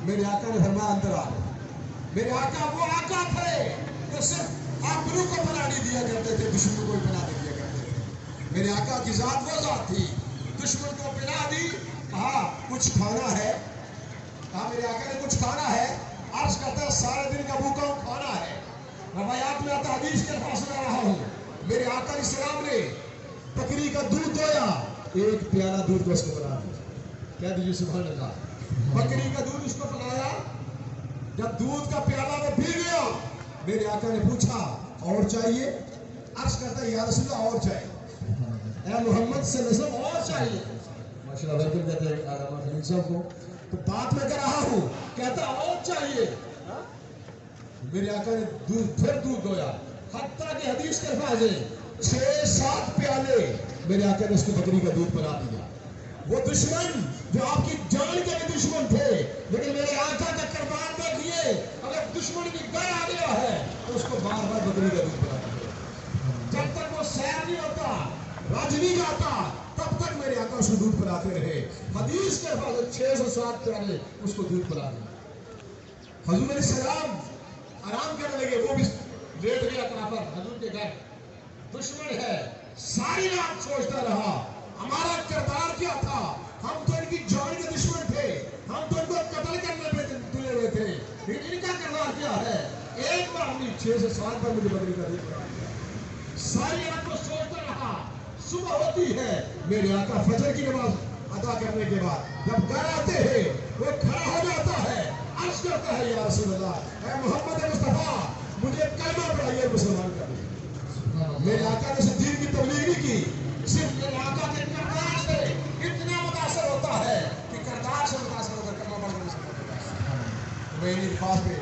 میرے آقا نے فرمایا اندر آ گئے. میرے آقا وہ آقا تھے جو صرف آبرو کو پناہ نہیں دیا کرتے تھے, دشمن کو پناہ نہیں دیا کرتے تھے. میرے آقا کی ذات وہ ذات تھی, دشمن کو پناہ دی. کہا کچھ کھانا ہے, کہا میرے آقا نے کچھ کھانا ہے. عرض کرتا ہے سارے دن کا بھوکا ہوں, کھانا ہے. روایات میں آتا حدیث کے الفاظ سنا رہا ہوں. میرے آقا علیہ السلام نے بکری کا دودھ دویا, ایک پیالہ دودھ کو اس کو پلا دیا. کہہ دیجیے سبحان اللہ. بکری کا دودھ اس کو پلایا. جب دودھ کا پیالہ وہ پی گیا, میرے آقا نے پوچھا اور چاہیے؟ عرض کرتا ہے یا رسول اللہ اور چاہیے, اے محمد صلی اللہ علیہ وسلم اور چاہیے. ماشاءاللہ ویلکم کہتے ہیں علامہ خلیل صاحب کو. تو بات میں کر رہا ہوں, کہتا اور چاہیے. میرے آقا نے پھر دودھ دویا, حتیٰ کہ حدیث کے الفاظ ہیں 6-7 پیالے میرے آقا نے اس کو بکری کا دودھ پلا دیا. وہ دشمن جو آپ کی جان کے بھی دشمن تھے, لیکن میرے آقا کا کردار دیکھیے, اگر دشمن کی گر آ گیا ہے تو اس کو بار بار بکری کا دودھ پلا دیا. جب تک وہ سیر نہیں ہوتا, راج نہیں جاتا, تب تک میرے آقا اس کو دودھ پلاتے رہے. حدیث کے الفاظ 6-7 پیالے اس کو دودھ پلا دیا. حضور علیہ السلام آرام کرنے لگے, وہ بھی لیٹ گیا طرح پر حضور کے گھر. دشمن ہے, ساری رات سوچتا رہا ہمارا کردار کیا تھا. ہم تو ان کی جان کے دشمن تھے, ہم تو ان کو قتل کرنے پہ تلے ہوئے تھے, لیکن ان کا کردار کیا ہے. ایک بار ہم 6 سے 7 بار مجھے بکری کا دودھ پلا دیا. ساری رات کو سوچتا رہا. صبح ہوتی ہے, میرے آقا فجر کی نماز ادا کرنے کے بعد جب گھر آتے ہیں, وہ کھڑا ہو جاتا ہے, عرض کرتا ہے یا رسول اللہ, اے محمد مصطفیٰ مجھے کلمہ پڑھائیے, مسلمان کر دیں. میرے آقا نے صرف دین کی تبلیغ نہیں کی, صرف میرے آقا کے کردار سے اتنا متاثر ہوتا ہے کہ کردار سے متاثر ہو کر کلمہ پڑھ کر مسلمان ہوتا ہے. میں انہی الفاظ پہ